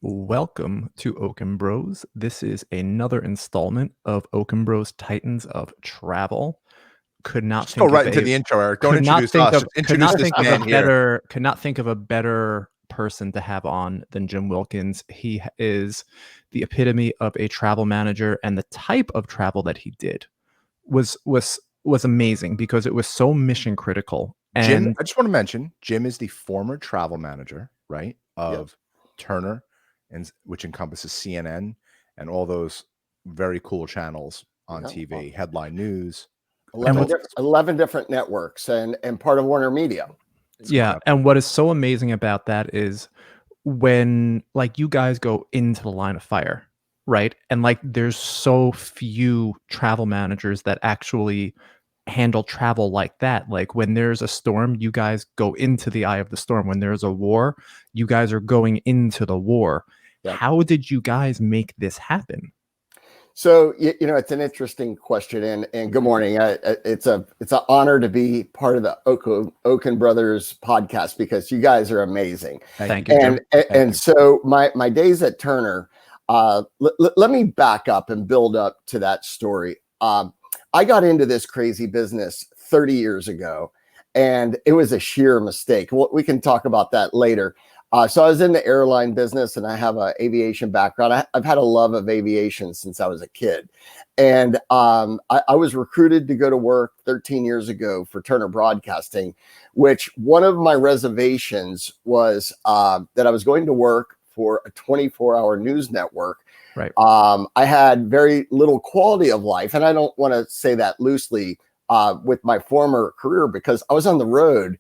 Welcome to Okon Bros. This is another installment of Okon Bros Titans of Travel. Could not Just go think of right into a the intro, Eric. Don't could not introduce think us. of Just could introduce not this think of man a here. better person to have on than Jim Wilkins. He is the epitome of a travel manager, and the type of travel that he did was amazing because it was so mission critical. Jim, And I just want to mention, Jim is the former travel manager, right, of Turner, and which encompasses CNN and all those very cool channels on TV, headline news. 11 different networks and part of WarnerMedia. Yeah, and what is so amazing about that is when like you guys go into the line of fire, right? And like there's so few travel managers that actually handle travel like that. Like when there's a storm, you guys go into the eye of the storm. When there's a war, you guys are going into the war. Yep. How did you guys make this happen? So, it's an interesting question, and good morning. It's an honor to be part of the Okon Brothers podcast because you guys are amazing. Thank you, Jim. And so my days at Turner, let me back up and build up to that story. I got into this crazy business 30 years ago, and it was a sheer mistake. We can talk about that later. So I was in the airline business, and I have an aviation background. I've had a love of aviation since I was a kid. And I was recruited to go to work 13 years ago for Turner Broadcasting, which one of my reservations was that I was going to work for a 24-hour news network. Right. I had very little quality of life, and I don't want to say that loosely with my former career because I was on the road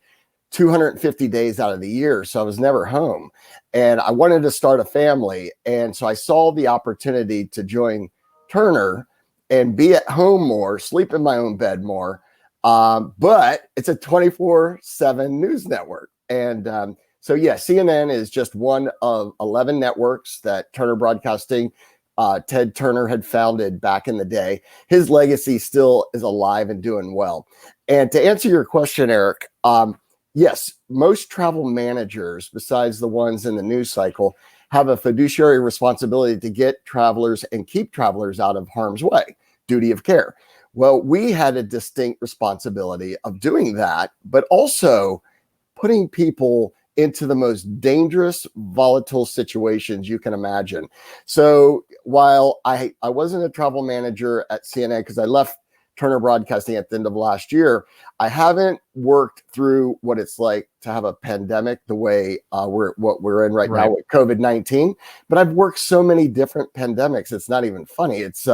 250 days out of the year. So I was never home, and I wanted to start a family. And so I saw the opportunity to join Turner and be at home more, sleep in my own bed more. But it's a 24/7 news network. And so, yeah, CNN is just one of 11 networks that Turner Broadcasting, Ted Turner had founded back in the day. His legacy still is alive and doing well. And to answer your question, Eric, yes, most travel managers, besides the ones in the news cycle, have a fiduciary responsibility to get travelers and keep travelers out of harm's way, duty of care. Well, we had a distinct responsibility of doing that, but also putting people into the most dangerous, volatile situations you can imagine. So while I wasn't a travel manager at CNN because I left Turner Broadcasting at the end of last year, I haven't worked through what it's like to have a pandemic the way we're in right now with COVID-19. But I've worked so many different pandemics. It's not even funny. It's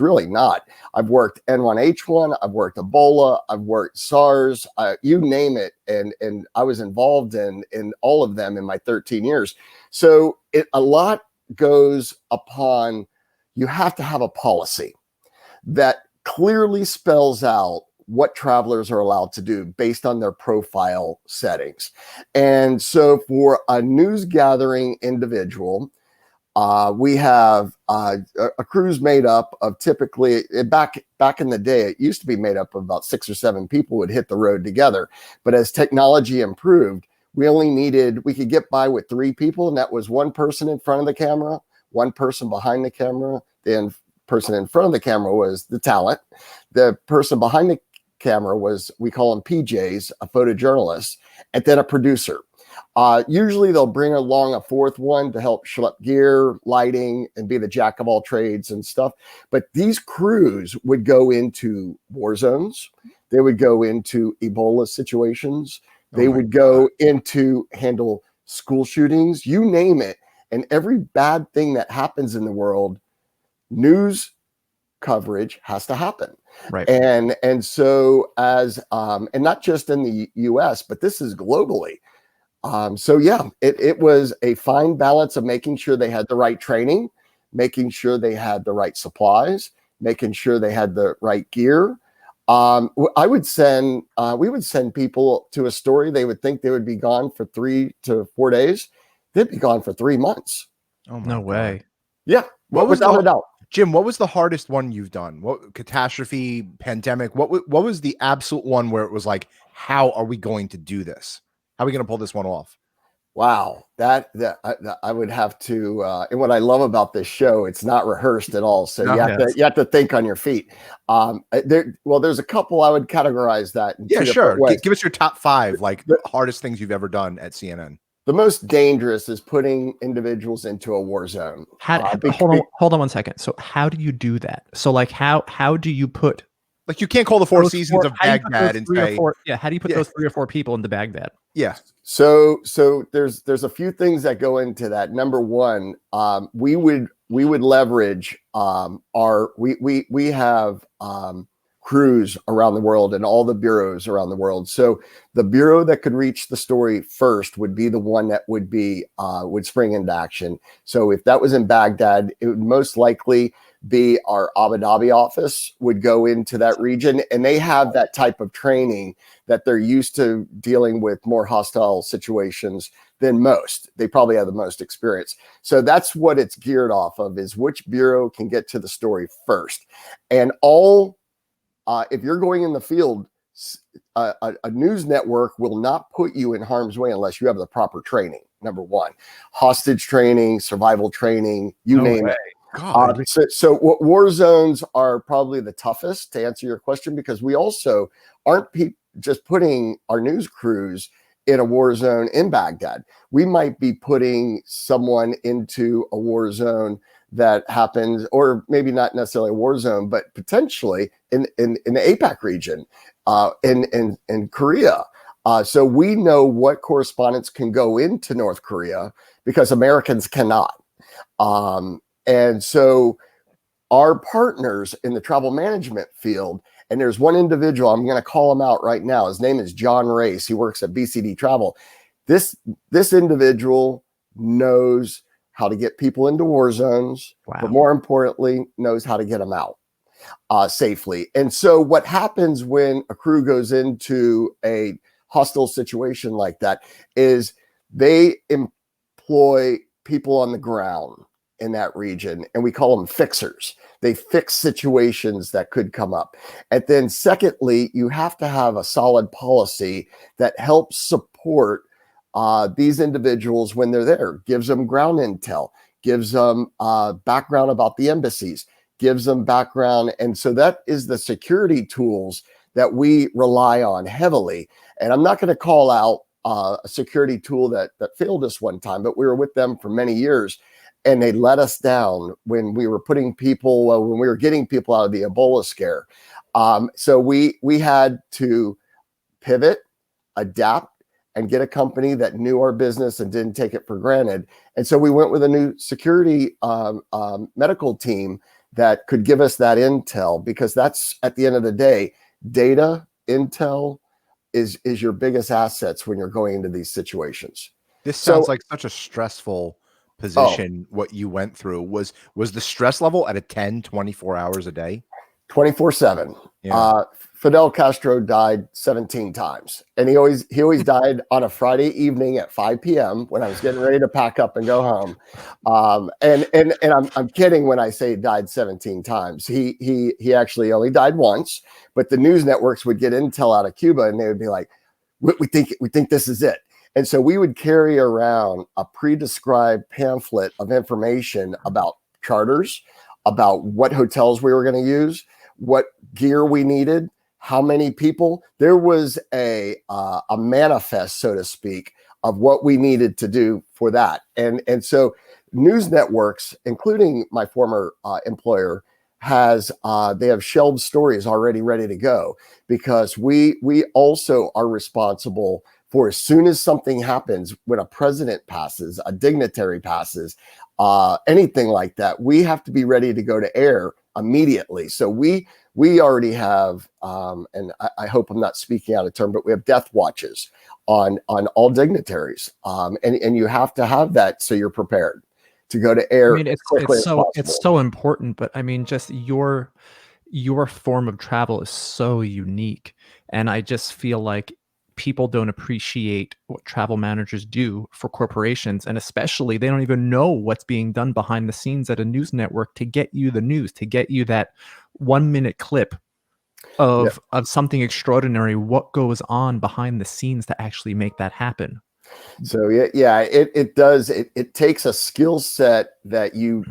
really not. I've worked N1H1. I've worked Ebola. I've worked SARS. You name it, and I was involved in all of them in my 13 years. So a lot goes upon. You have to have a policy that clearly spells out what travelers are allowed to do based on their profile settings. And so for a news gathering individual, we have a cruise made up of typically back in the day, it used to be made up of about 6 or 7 people would hit the road together. But as technology improved, we could get by with 3 people. And that was one person in front of the camera, one person behind the camera, then person in front of the camera was the talent. The person behind the camera was, we call them PJs, a photojournalist, and then a producer. Usually they'll bring along a 4th one to help schlep gear, lighting, and be the jack of all trades and stuff. But these crews would go into war zones. They would go into Ebola situations. They would go into handle school shootings, you name it. And every bad thing that happens in the world, news coverage has to happen. Right. And so and not just in the US, but this is globally. So yeah, it was a fine balance of making sure they had the right training, making sure they had the right supplies, making sure they had the right gear. We would send people to a story. They would think they would be gone for 3 to 4 days. They'd be gone for 3 months. Oh my No way. God. Yeah. Without a doubt. Jim, what was the hardest one you've done? What catastrophe, pandemic? What was the absolute one where it was like, how are we going to do this? How are we going to pull this one off? Wow, I would have to. And what I love about this show, it's not rehearsed at all, so No. you have to think on your feet. There's a couple I would categorize that in two sure. different ways. Give us your top 5 like hardest things you've ever done at CNN. The most dangerous is putting individuals into a war zone. Hold on 1 second. So how do you do that? So like how do you put like you can't call the Four Seasons of Baghdad and say how do you put those 3 or 4 people into Baghdad? Yeah. So there's a few things that go into that. Number one, we would leverage we have crews around the world and all the bureaus around the world. So the bureau that could reach the story first would be the one that would spring into action. So if that was in Baghdad, it would most likely be our Abu Dhabi office would go into that region, and they have that type of training that they're used to dealing with more hostile situations than most. They probably have the most experience. So that's what it's geared off of, is which bureau can get to the story first. And if you're going in the field, a news network will not put you in harm's way unless you have the proper training. Number one, hostage training, survival training, name it. So war zones are probably the toughest, to answer your question, because we also aren't just putting our news crews in a war zone in Baghdad. We might be putting someone into a war zone that happens, or maybe not necessarily a war zone, but potentially in the APAC region, in Korea. So we know what correspondents can go into North Korea because Americans cannot. And so our partners in the travel management field, and there's one individual, I'm going to call him out right now. His name is John Race. He works at BCD Travel. This individual knows how to get people into war zones, but more importantly, knows how to get them out safely. And so what happens when a crew goes into a hostile situation like that is they employ people on the ground in that region, and we call them fixers. They fix situations that could come up. And then secondly, you have to have a solid policy that helps support these individuals when they're there, gives them ground intel, gives them background about the embassies, gives them background. And so that is the security tools that we rely on heavily. And I'm not going to call out a security tool that failed us one time, but we were with them for many years. And they let us down when we were when we were getting people out of the Ebola scare. So we had to pivot, adapt, and get a company that knew our business and didn't take it for granted. And so we went with a new security medical team that could give us that intel, because that's, at the end of the day, data, intel is your biggest assets when you're going into these situations. This sounds like such a stressful position. What you went through was the stress level at a 24 hours a day? 24/7. Fidel Castro died 17 times, and he always died on a Friday evening at 5 p.m. when I was getting ready to pack up and go home. And I'm kidding when I say he died 17 times. He actually only died once, but the news networks would get intel out of Cuba, and they would be like, we think this is it. And so we would carry around a pre-described pamphlet of information about charters, about what hotels we were going to use, what gear we needed, how many people. There was a manifest, so to speak, of what we needed to do for that. And so news networks, including my former employer, they have shelved stories already ready to go, because we also are responsible for, as soon as something happens, when a president passes, a dignitary passes, anything like that, we have to be ready to go to air immediately. So we already have, and I hope I'm not speaking out of turn, but we have death watches on all dignitaries, and you have to have that so you're prepared to go to air. I mean, it's so important, but I mean, just your form of travel is so unique, and I just feel like people don't appreciate what travel managers do for corporations, and especially they don't even know what's being done behind the scenes at a news network to get you the news, to get you that 1 minute clip of something extraordinary, what goes on behind the scenes to actually make that happen. So it does. It takes a skill set that you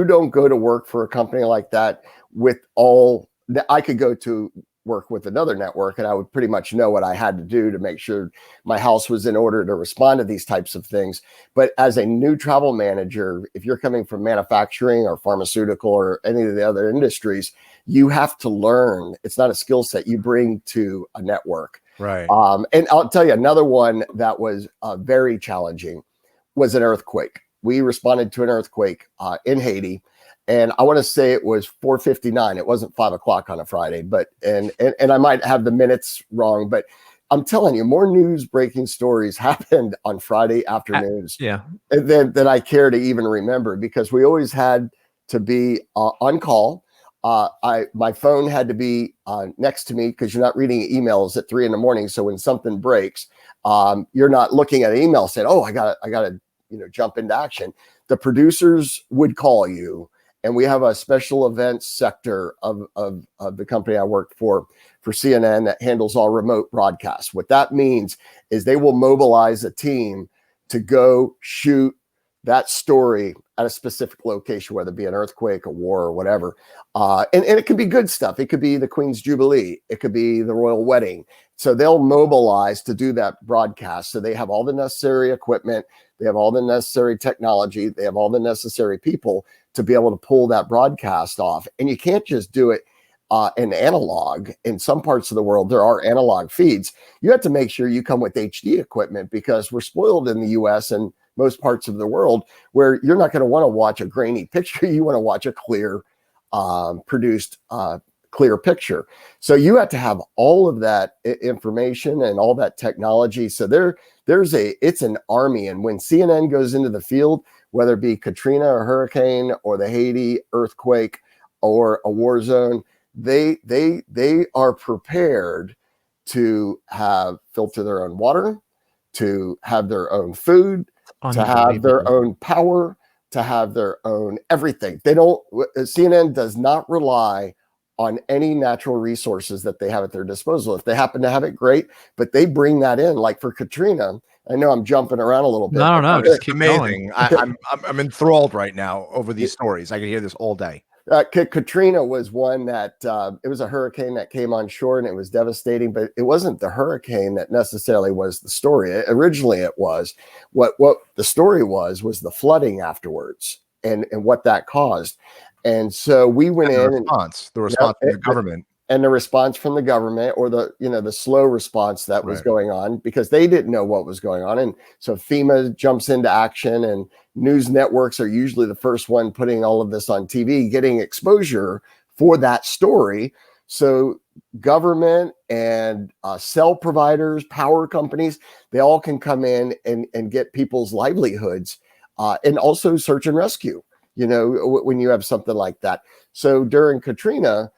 don't go to work for a company like that with all that. I could go to work with another network and I would pretty much know what I had to do to make sure my house was in order to respond to these types of things. But as a new travel manager, if you're coming from manufacturing or pharmaceutical or any of the other industries, you have to learn. It's not a skill set you bring to a network. Right. And I'll tell you another one that was very challenging was an earthquake. We responded to an earthquake in Haiti. And I want to say it was 4:59. It wasn't 5 o'clock on a Friday, but and I might have the minutes wrong, but I'm telling you, more news breaking stories happened on Friday afternoons than I care to even remember, because we always had to be on call. My phone had to be next to me, because you're not reading emails at 3 a.m. So when something breaks, you're not looking at an email saying, "Oh, I gotta jump into action." The producers would call you. And we have a special events sector of the company I worked for CNN that handles all remote broadcasts. What that means is they will mobilize a team to go shoot that story at a specific location, whether it be an earthquake, a war, or whatever. And it could be good stuff. It could be the Queen's Jubilee. It could be the royal wedding. So they'll mobilize to do that broadcast. So they have all the necessary equipment. They have all the necessary technology. They have all the necessary people to be able to pull that broadcast off. And you can't just do it in analog. In some parts of the world, there are analog feeds. You have to make sure you come with HD equipment, because we're spoiled in the US and most parts of the world where you're not going to want to watch a grainy picture. You want to watch a clear, produced, clear picture. So you have to have all of that information and all that technology. So it's an army. And when CNN goes into the field, whether it be Katrina or hurricane or the Haiti earthquake or a war zone, they are prepared to filter their own water, to have their own food, to have their own power, to have their own everything. CNN does not rely on any natural resources that they have at their disposal. If they happen to have it, great, but they bring that in. Like for Katrina, I know I'm jumping around a little bit. No, just keep amazing. going. I'm enthralled right now over these stories. I could hear this all day. Katrina was one that it was a hurricane that came on shore and it was devastating, but it wasn't the hurricane that necessarily was the story. Originally, it was what the story was the flooding afterwards and what that caused. And so we went in the response from the government. And the response from the government, or the slow response that was going on, because they didn't know what was going on. And so FEMA jumps into action, and news networks are usually the first one putting all of this on TV, getting exposure for that story. So government and cell providers, power companies, they all can come in and get people's livelihoods, and also search and rescue, when you have something like that. So during Katrina,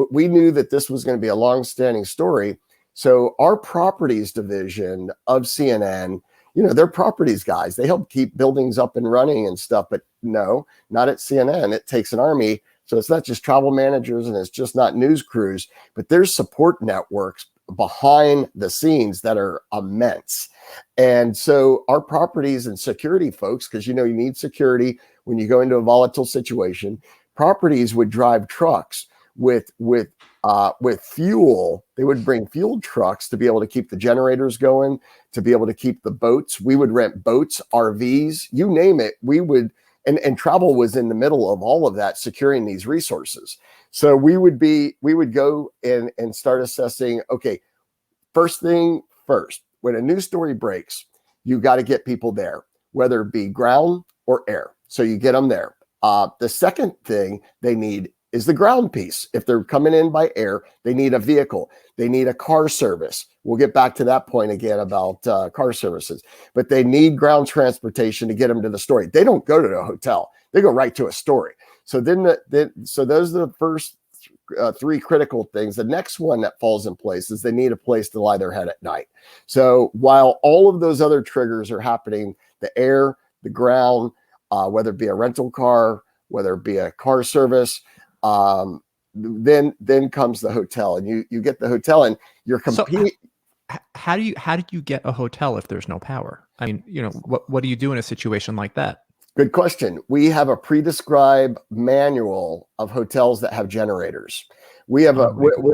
we knew that this was going to be a long-standing story. So our properties division of CNN, they're properties guys. They help keep buildings up and running and stuff. But no, not at CNN. It takes an army. So it's not just travel managers and it's just not news crews, but there's support networks behind the scenes that are immense. And so our properties and security folks, because you need security when you go into a volatile situation, properties would drive trucks with fuel. They would bring fuel trucks to be able to keep the generators going, to be able to keep the boats. We would rent boats, RVs, you name it. We would, and travel was in the middle of all of that, securing these resources. So we would go in and start assessing, okay, first thing first, when a news story breaks, you got to get people there, whether it be ground or air. So you get them there. The second thing they need is the ground piece. If they're coming in by air, they need a vehicle. They need a car service. We'll get back to that point again about car services, but they need ground transportation to get them to the story. They don't go to the hotel. They go right to a story. So so those are the first three critical things. The next one that falls in place is they need a place to lie their head at night. So while all of those other triggers are happening, the air, the ground, whether it be a rental car, whether it be a car service, then comes the hotel, and you get the hotel, and you're competing. how do you get a hotel if there's no power? I mean, what do you do in a situation like that? Good question. We have a pre-described manual of hotels that have generators. We have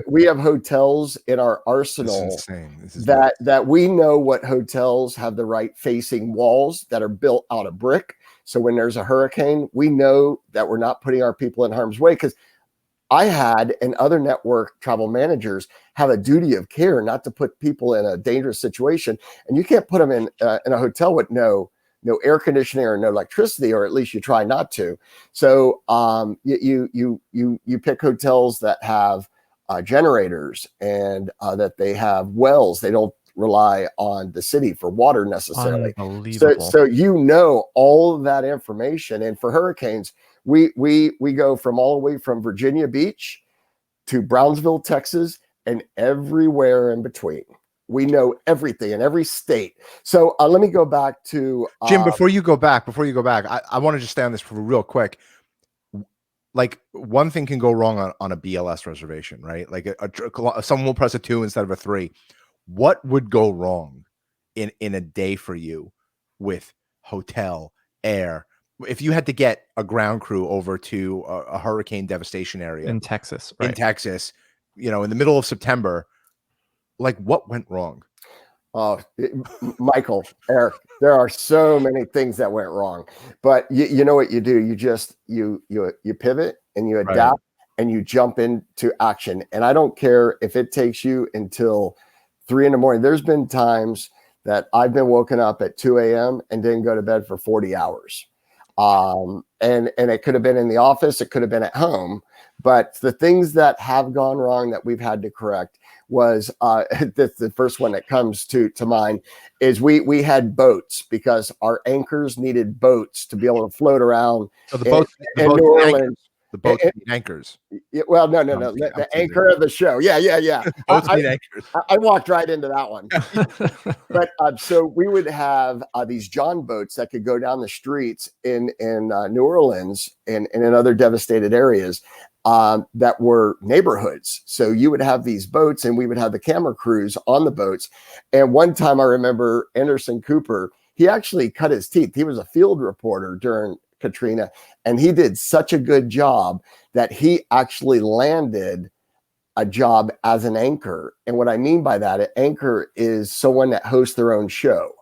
we have hotels in our arsenal. This is insane. This is that we know what hotels have the right facing walls that are built out of brick. So when there's a hurricane, we know that we're not putting our people in harm's way, because I had and other network travel managers have a duty of care not to put people in a dangerous situation. And you can't put them in a hotel with no air conditioning or no electricity, or at least you try not to. So you pick hotels that have generators and that they have wells. They don't rely on the city for water necessarily. Unbelievable. So all of that information. And for hurricanes, we go from all the way from Virginia Beach to Brownsville, Texas, and everywhere in between. We know everything in every state. So let me go back to Jim. Before you go back, I want to just stay on this for real quick. Like, one thing can go wrong on a BLS reservation, right? Like someone will press a 2 instead of a 3. What would go wrong in a day for you with hotel, air? If you had to get a ground crew over to a hurricane devastation area in Texas, right? In Texas, in the middle of September, like, what went wrong? Michael, Eric, there are so many things that went wrong, but you know what you do? You just you pivot and you adapt, and you jump into action. And I don't care if it takes you until 3 a.m. There's been times that I've been woken up at 2 a.m. and didn't go to bed for 40 hours. And it could have been in the office, it could have been at home, but the things that have gone wrong that we've had to correct was the first one that comes to mind is we had boats, because our anchors needed boats to be able to float around. So the boats in New Orleans. The boats need anchors. Well, no. The anchor of the show. Yeah. Boats need anchors. I walked right into that one. But so we would have these John boats that could go down the streets in New Orleans and in other devastated areas that were neighborhoods. So you would have these boats, and we would have the camera crews on the boats. And one time I remember Anderson Cooper, he actually cut his teeth. He was a field reporter during Katrina, and he did such a good job that he actually landed a job as an anchor. And what I mean by that, an anchor is someone that hosts their own show.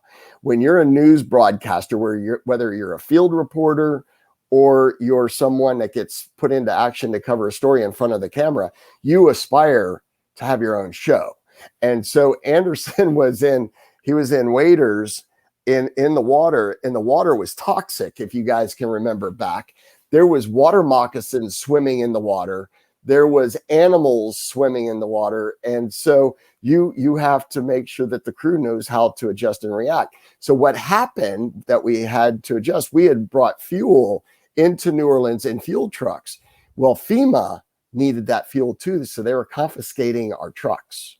When you're a news broadcaster, whether you're a field reporter or you're someone that gets put into action to cover a story in front of the camera, you aspire to have your own show. And so Anderson was in waders in the water, and the water was toxic. If you guys can remember back, there was water moccasins swimming in the water. There was animals swimming in the water. And so you have to make sure that the crew knows how to adjust and react. So what happened that we had to adjust, we had brought fuel into New Orleans in fuel trucks. Well, FEMA needed that fuel too, so they were confiscating our trucks.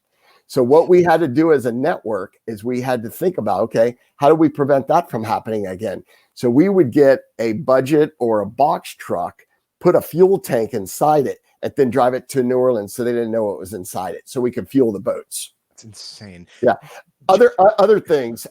So what we had to do as a network is we had to think about, okay, how do we prevent that from happening again? So we would get a budget or a box truck, put a fuel tank inside it, and then drive it to New Orleans so they didn't know what was inside it, so we could fuel the boats. That's insane. Yeah. Other things,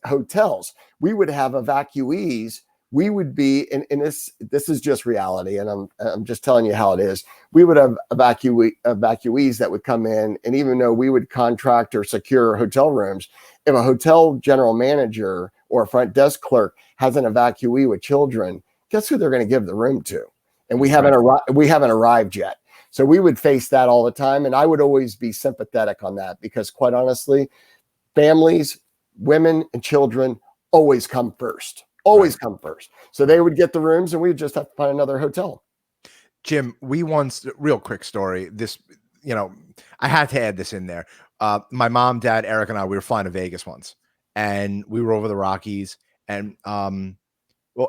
hotels. We would have evacuees. We would be, and this is just reality, and I'm just telling you how it is. We would have evacuees that would come in, and even though we would contract or secure hotel rooms, if a hotel general manager or a front desk clerk has an evacuee with children, guess who they're going to give the room to? And we haven't arrived yet. So we would face that all the time, and I would always be sympathetic on that, because quite honestly, families, women, and children always come first. Come first. So they would get the rooms, and we would just have to find another hotel. Jim, we once, real quick story. This, I had to add this in there. My mom, dad, Eric, and I, we were flying to Vegas once, and we were over the Rockies, and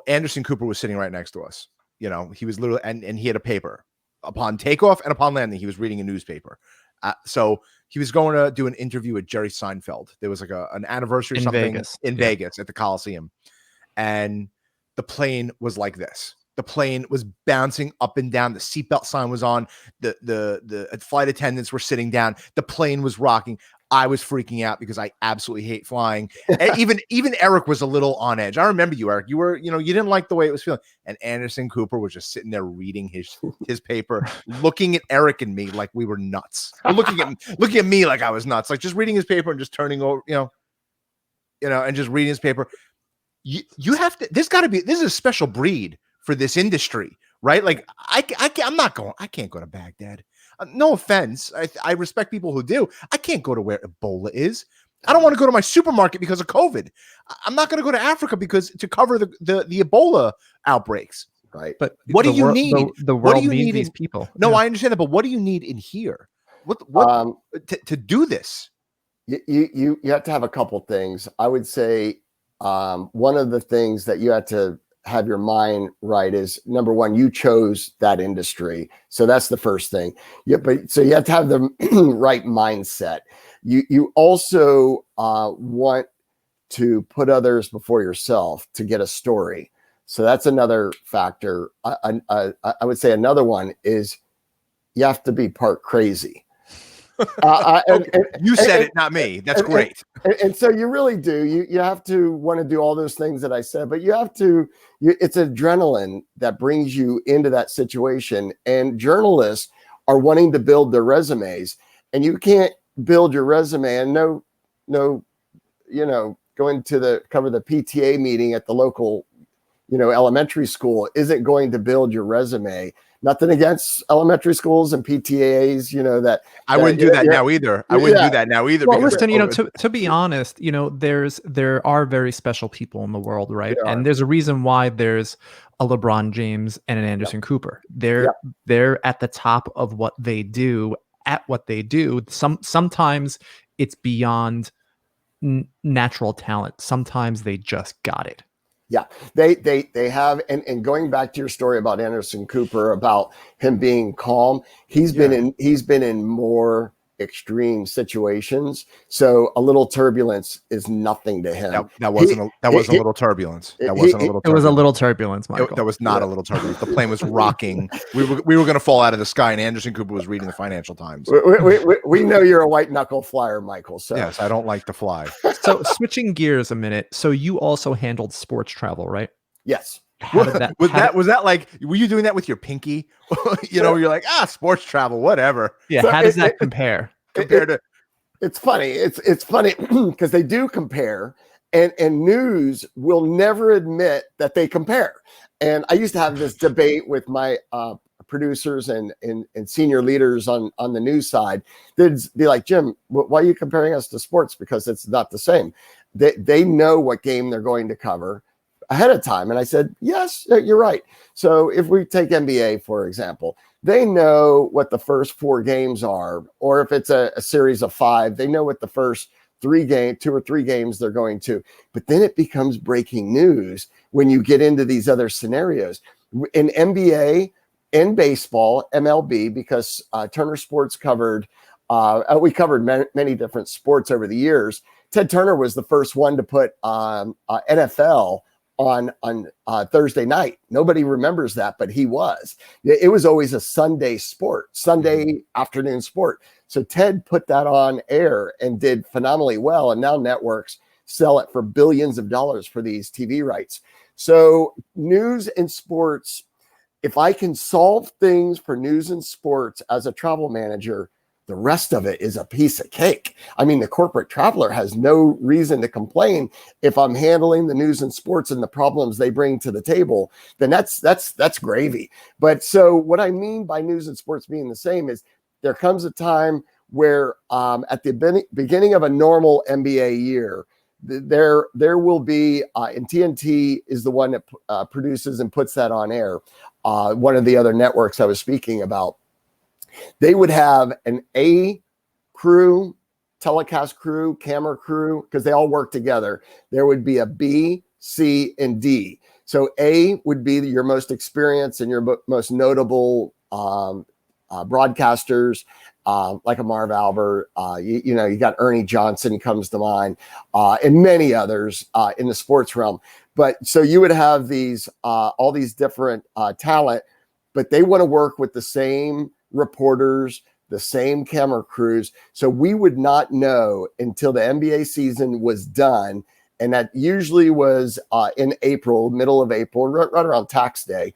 Anderson Cooper was sitting right next to us. He was literally, and he had a paper upon takeoff and upon landing. He was reading a newspaper. So he was going to do an interview with Jerry Seinfeld. There was like an anniversary or something in Vegas at the Coliseum. And the plane was like this. The plane was bouncing up and down. The seatbelt sign was on. The flight attendants were sitting down. The plane was rocking. I was freaking out because I absolutely hate flying. And even Eric was a little on edge. I remember you, Eric. You were, you didn't like the way it was feeling. And Anderson Cooper was just sitting there reading his paper, looking at Eric and me like we were nuts. Or looking at me like I was nuts, like just reading his paper and just turning over, and just reading his paper. You have to. This is a special breed for this industry, right? Like I can't go to Baghdad. No offense. I respect people who do. I can't go to where Ebola is. I don't want to go to my supermarket because of COVID. I'm not going to go to Africa to cover the Ebola outbreaks. Right. But what do you need? The world needs these people. No, I understand that. But what do you need in here? What to do this? You have to have a couple things. I would say one of the things that you have to have your mind right is, number one, you chose that industry. So that's the first thing. So you have to have the right mindset. You also want to put others before yourself to get a story. So that's another factor. I would say another one is you have to be part crazy. You said it, not me. That's great. And so you really do. You have to want to do all those things that I said, but you have to. It's adrenaline that brings you into that situation. And journalists are wanting to build their resumes, and you can't build your resume and going to cover the PTA meeting at the local, elementary school isn't going to build your resume. Nothing against elementary schools and PTAs, that I wouldn't do that now either. I wouldn't do that now either. Well, listen, to be honest, there are very special people in the world, right? And there's a reason why there's a LeBron James and an Anderson Cooper. They're at the top of what they do. At what they do, sometimes it's beyond natural talent. Sometimes they just got it. Yeah, they have, and going back to your story about Anderson Cooper, about him being calm, he's been in more extreme situations. So a little turbulence is nothing to him. That wasn't a little turbulence. That wasn't a little turbulence. It was a little turbulence, Michael. That was not a little turbulence. The plane was rocking. We were going to fall out of the sky, and Anderson Cooper was reading the Financial Times. We know you're a white knuckle flyer, Michael. So yes, I don't like to fly. So switching gears a minute. So you also handled sports travel, right? Yes. Was that like, were you doing that with your pinky? You're like, sports travel, whatever. Yeah. So how does that compare? Compared to, it's funny. It's funny because they do compare, and news will never admit that they compare. And I used to have this debate with my producers and senior leaders on the news side. They'd be like, Jim, why are you comparing us to sports? Because it's not the same. They know what game they're going to cover ahead of time. And I said, yes, you're right. So if we take NBA, for example, they know what the first 4 games are, or if it's a series of 5, they know what the first 2 or 3 games they're going to. But then it becomes breaking news when you get into these other scenarios. In NBA and baseball, MLB, because Turner Sports covered, we covered many different sports over the years. Ted Turner was the first one to put NFL on Thursday night. Nobody remembers that, but he was. It was always a Sunday afternoon sport. So Ted put that on air and did phenomenally well. And now networks sell it for billions of dollars for these TV rights. So news and sports, if I can solve things for news and sports as a travel manager, the rest of it is a piece of cake. I mean, the corporate traveler has no reason to complain if I'm handling the news and sports and the problems they bring to the table. Then that's gravy. But so what I mean by news and sports being the same is there comes a time where at the beginning of a normal NBA year, there will be, and TNT is the one that produces and puts that on air. One of the other networks I was speaking about. They would have an A crew, telecast crew, camera crew, because they all work together. There would be a B, C, and D. So A would be your most experienced and your most notable broadcasters, like a Marv Albert. You got Ernie Johnson comes to mind, and many others in the sports realm. But so you would have these all these different talent, but they want to work with the same reporters, the same camera crews. So we would not know until the NBA season was done. And that usually was in April, middle of April, right around tax day,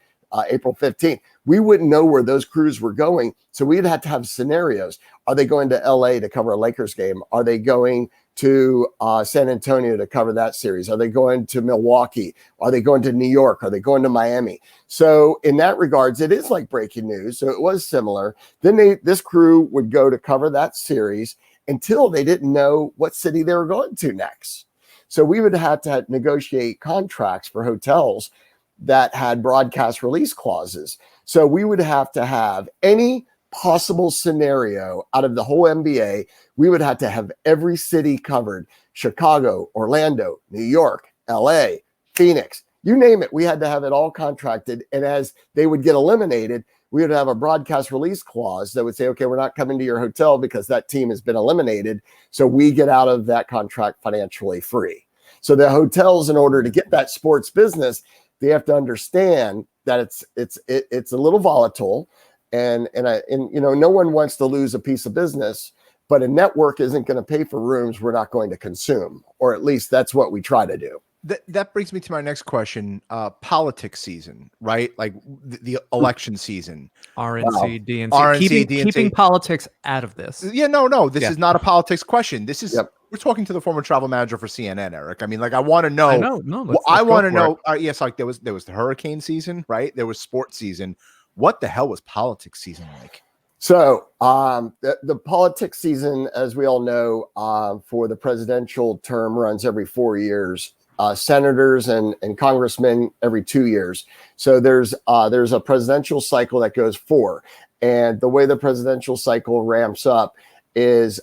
April 15th. We wouldn't know where those crews were going. So we'd have to have scenarios. Are they going to LA to cover a Lakers game? Are they going to San Antonio to cover that series? Are they going to Milwaukee? Are they going to New York? Are they going to Miami? So in that regards, it is like breaking news. So it was similar. Then this crew would go to cover that series until they didn't know what city they were going to next. So we would have to negotiate contracts for hotels that had broadcast release clauses. So we would have to have any possible scenario out of the whole NBA. We would have to have every city covered: Chicago, Orlando, New York, LA, Phoenix, you name it. We had to have it all contracted. And as they would get eliminated, we would have a broadcast release clause that would say, okay, we're not coming to your hotel because that team has been eliminated. So we get out of that contract financially free. So the hotels, in order to get that sports business, they have to understand that it's a little volatile, and you know, no one wants to lose a piece of business, but a network isn't going to pay for rooms we're not going to consume, or at least that's what we try to do. That brings me to my next question. Politics season, right? Like the election season. RNC, Wow. DNC, RNC, DNC. keeping politics out of this. Yeah, no, this is not a politics question. This is, Yep. We're talking to the former travel manager for CNN, Eric. I mean, like, I want to know. I know. No, let's I go want to for know. it. Yes, like there was the hurricane season, right? There was sports season. What the hell was politics season like? So the politics season, as we all know, for the presidential term runs every 4 years. Senators and congressmen every 2 years. So there's a presidential cycle that goes 4. And the way the presidential cycle ramps up is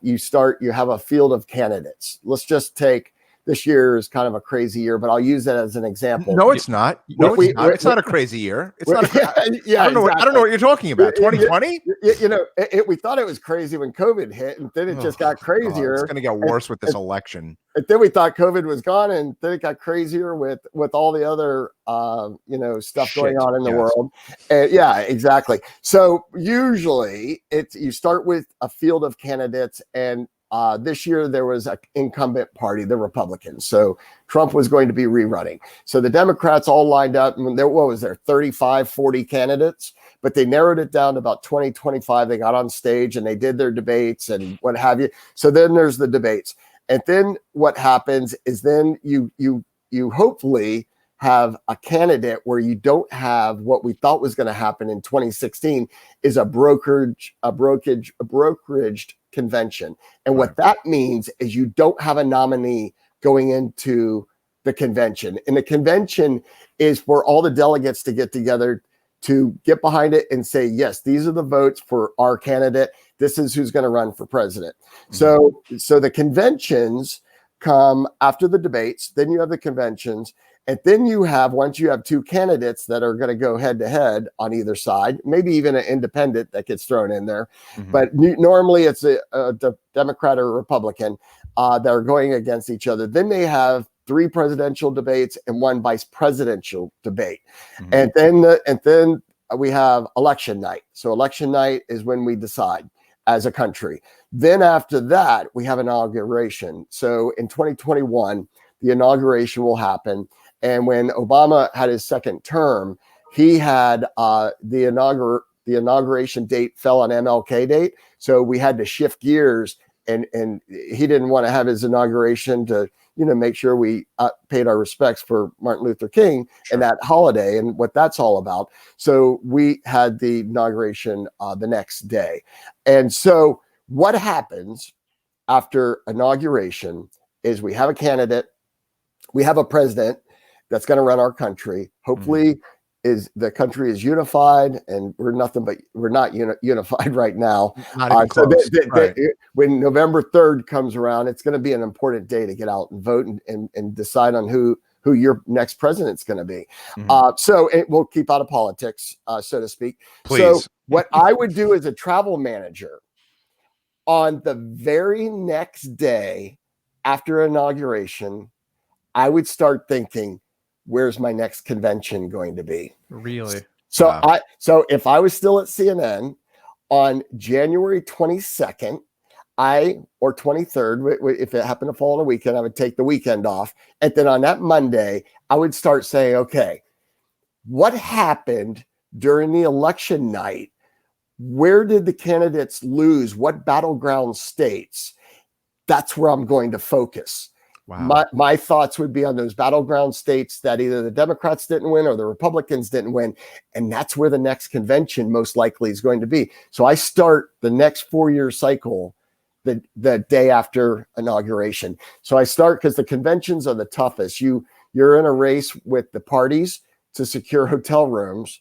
you have a field of candidates. Let's just take this year is kind of a crazy year, but I'll use that as an example. No, it's not. No, it's not. It's not a crazy year. It's not. Yeah, I don't know. I don't know what you're talking about. 2020. You know, we thought it was crazy when COVID hit, and then it just got crazier. It's going to get worse with this election. And then we thought COVID was gone, and then it got crazier with all the other stuff going on in the world. And yeah, exactly. So usually you start with a field of candidates, and this year there was an incumbent party, the Republicans. So Trump was going to be rerunning. So the Democrats all lined up, and what was there, 35, 40 candidates, but they narrowed it down to about 20, 25. They got on stage and they did their debates and what have you. So then there's the debates. And then what happens is then you hopefully have a candidate where you don't have what we thought was going to happen in 2016 is a brokeraged convention. And what that means is you don't have a nominee going into the convention. And the convention is for all the delegates to get together to get behind it and say, yes, these are the votes for our candidate. This is who's going to run for president. Mm-hmm. So the conventions come after the debates. Then you have the conventions. And then you have, once you have two candidates that are going to go head to head on either side, maybe even an independent that gets thrown in there. Mm-hmm. But normally it's a Democrat or a Republican that are going against each other. Then they have 3 presidential debates and 1 vice presidential debate. Mm-hmm. And then we have election night. So election night is when we decide as a country. Then after that, we have inauguration. So in 2021, the inauguration will happen. And when Obama had his second term, he had the inauguration date fell on MLK date. So we had to shift gears, and he didn't want to have his inauguration to, make sure we paid our respects for Martin Luther King and that holiday and what that's all about. So we had the inauguration the next day. And so what happens after inauguration is we have a candidate, we have a president that's going to run our country. Hopefully is the country is unified, and we're not unified right now. So when November 3rd comes around, it's going to be an important day to get out and vote and decide on who your next president's going to be. Mm-hmm. So we'll keep out of politics, so to speak. Please. So what I would do as a travel manager on the very next day after inauguration, I would start thinking, where's my next convention going to be? Really? So if I was still at CNN, on January 22nd, or 23rd, if it happened to fall on a weekend, I would take the weekend off. And then on that Monday, I would start saying, okay, what happened during the election night? Where did the candidates lose? What battleground states? That's where I'm going to focus. Wow. My thoughts would be on those battleground states that either the Democrats didn't win or the Republicans didn't win. And that's where the next convention most likely is going to be. So I start the next 4-year cycle the day after inauguration. So I start because the conventions are the toughest. You're in a race with the parties to secure hotel rooms,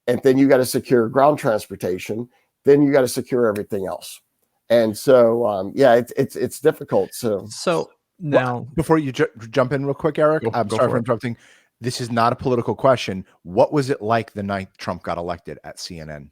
and then you got to secure ground transportation. Then you got to secure everything else. And so, it's difficult. So now, before you jump in real quick, Eric, I'm go sorry for for it. interrupting. This is not a political question. What was it like the night Trump got elected at CNN?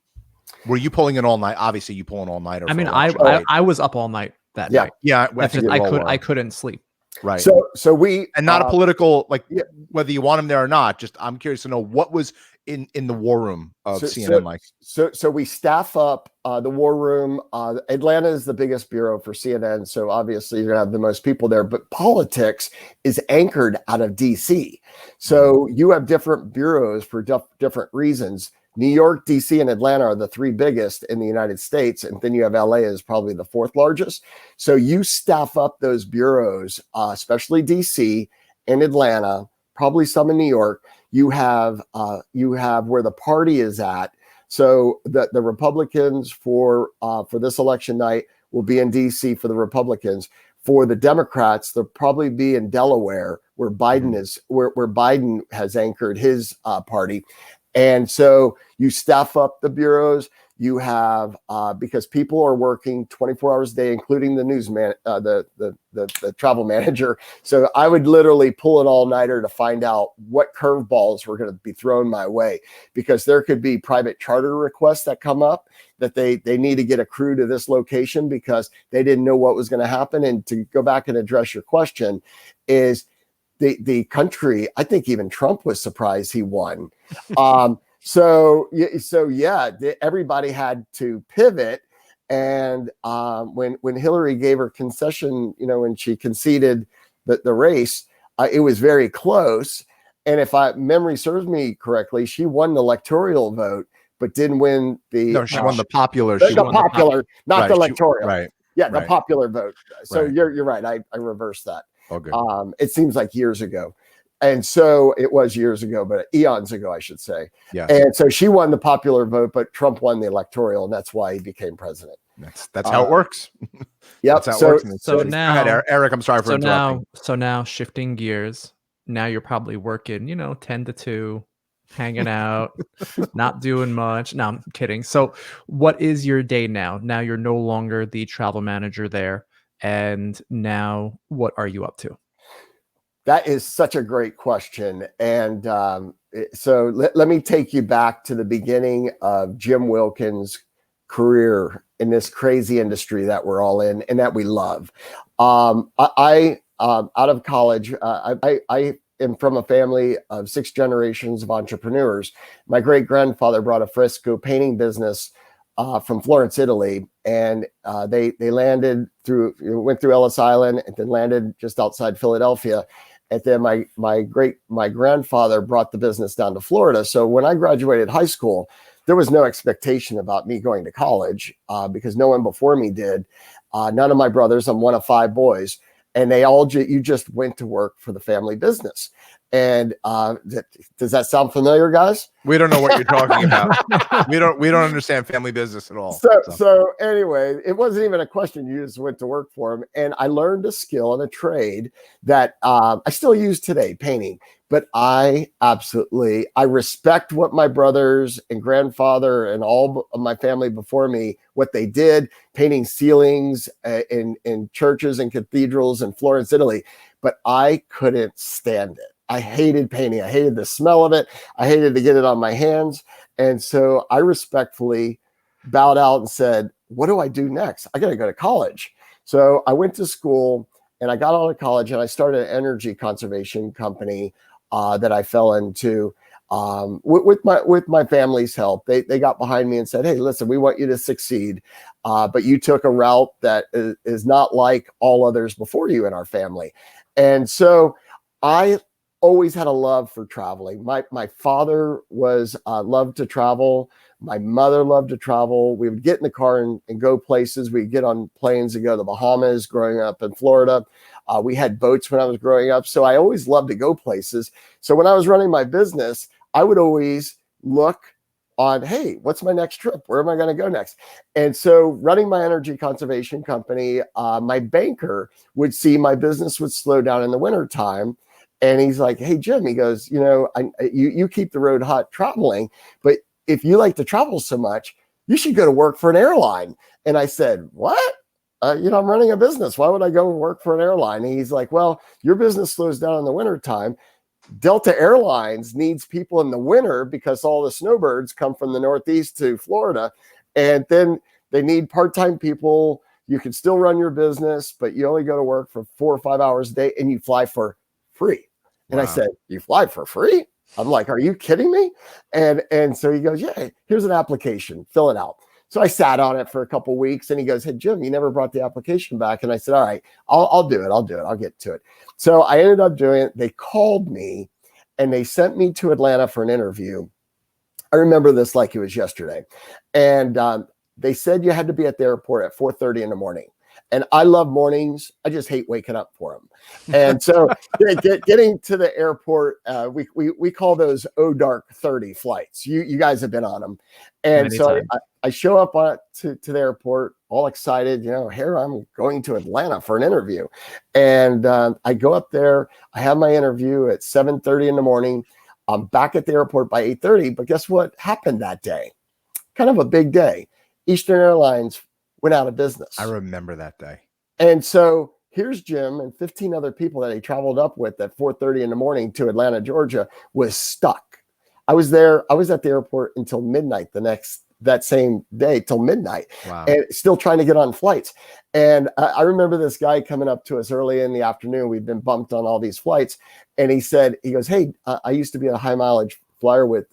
Were you pulling it all night? Obviously, you pull an all-nighter. I mean, I I was up all night that night. Yeah, I couldn't sleep. Right. So we and not a political, like, whether you want him there or not. Just I'm curious to know what was in the war room of CNN like. So we staff up the war room. Atlanta is the biggest bureau for CNN, so obviously you're gonna have the most people there. But politics is anchored out of DC, so you have different bureaus for different reasons. New York, DC, and Atlanta are the 3 biggest in the United States. And then you have LA is probably the 4th largest. So you staff up those bureaus, especially DC and Atlanta, probably some in New York. You have where the party is at. So the Republicans for this election night will be in DC for the Republicans. For the Democrats, they'll probably be in Delaware, where Biden is, where Biden has anchored his party. And so you staff up the bureaus. You have because people are working 24 hours a day, including the newsman, the travel manager. So I would literally pull an all-nighter to find out what curveballs were going to be thrown my way, because there could be private charter requests that come up that they need to get a crew to this location because they didn't know what was going to happen. And to go back and address your question is, the country, I think even Trump was surprised he won. Everybody had to pivot. And when Hillary gave her concession, when she conceded the race, it was very close. And if memory serves me correctly, she won the electoral vote, but didn't win the. No, she won the popular. The popular, not the electoral. Right. Yeah, the popular vote. So Right. you're right. I reversed that. Okay. It seems like years ago. And so it was years ago, but eons ago, I should say. Yeah. And so she won the popular vote, but Trump won the electoral, and that's why he became president. That's how it works. Yep. That's how it works. So now, go ahead, Eric, I'm sorry for interrupting. So now shifting gears. Now you're probably working, 10 to 2, hanging out, not doing much. No, I'm kidding. So what is your day now? Now you're no longer the travel manager there. And now what are you up to? That is such a great question. And so let me take you back to the beginning of Jim Wilkins' career in this crazy industry that we're all in and that we love. I out of college, I am from a family of 6 generations of entrepreneurs. My great grandfather brought a fresco painting business from Florence, Italy, and they went through Ellis Island and then landed just outside Philadelphia. And then my grandfather brought the business down to Florida. So when I graduated high school, there was no expectation about me going to college because no one before me did. None of my brothers. I'm one of 5 boys, and they all you just went to work for the family business. And does that sound familiar, guys? We don't know what you're talking about. We don't understand family business at all. So anyway, it wasn't even a question. You just went to work for them, and I learned a skill and a trade that I still use today, painting. But I respect what my brothers and grandfather and all of my family before me, what they did, painting ceilings in churches and cathedrals in Florence, Italy. But I couldn't stand it. I hated painting. I hated the smell of it. I hated to get it on my hands. And so I respectfully bowed out and said, what do I do next? I got to go to college. So I went to school and I got out of college and I started an energy conservation company that I fell into. with my family's help, they got behind me and said, hey, listen, we want you to succeed. But you took a route that is not like all others before you in our family. And so I always had a love for traveling. My father was loved to travel. My mother loved to travel. We would get in the car and go places. We'd get on planes and go to the Bahamas growing up in Florida. We had boats when I was growing up. So I always loved to go places. So when I was running my business, I would always look on, hey, what's my next trip? Where am I going to go next? And so running my energy conservation company, my banker would see my business would slow down in the wintertime. And he's like, hey, Jim, he goes, you keep the road hot traveling, but if you like to travel so much, you should go to work for an airline. And I said, what? I'm running a business. Why would I go work for an airline? And he's like, well, your business slows down in the wintertime. Delta Airlines needs people in the winter because all the snowbirds come from the Northeast to Florida. And then they need part-time people. You can still run your business, but you only go to work for 4 or 5 hours a day and you fly for free. And I said, you fly for free? I'm like, are you kidding me? And so he goes, yeah, here's an application, fill it out. So I sat on it for a couple of weeks and he goes, hey, Jim, you never brought the application back. And I said, all right, I'll do it. I'll get to it. So I ended up doing it. They called me and they sent me to Atlanta for an interview. I remember this like it was yesterday. And they said you had to be at the airport at 4:30 in the morning. And I love mornings. I just hate waking up for them. And so getting to the airport, we call those dark 30 flights. You guys have been on them. And so I show up to the airport all excited, here I'm going to Atlanta for an interview. And I go up there. I have my interview at 7:30 in the morning. I'm back at the airport by 8:30. But guess what happened that day? Kind of a big day. Eastern Airlines went out of business. I remember that day. And so here's Jim and 15 other people that he traveled up with at 4:30 in the morning to Atlanta, Georgia, was stuck. I was at the airport until midnight that same day till midnight. Wow. And still trying to get on flights. And I remember this guy coming up to us early in the afternoon. We've been bumped on all these flights. And he goes, hey, I used to be a high mileage flyer with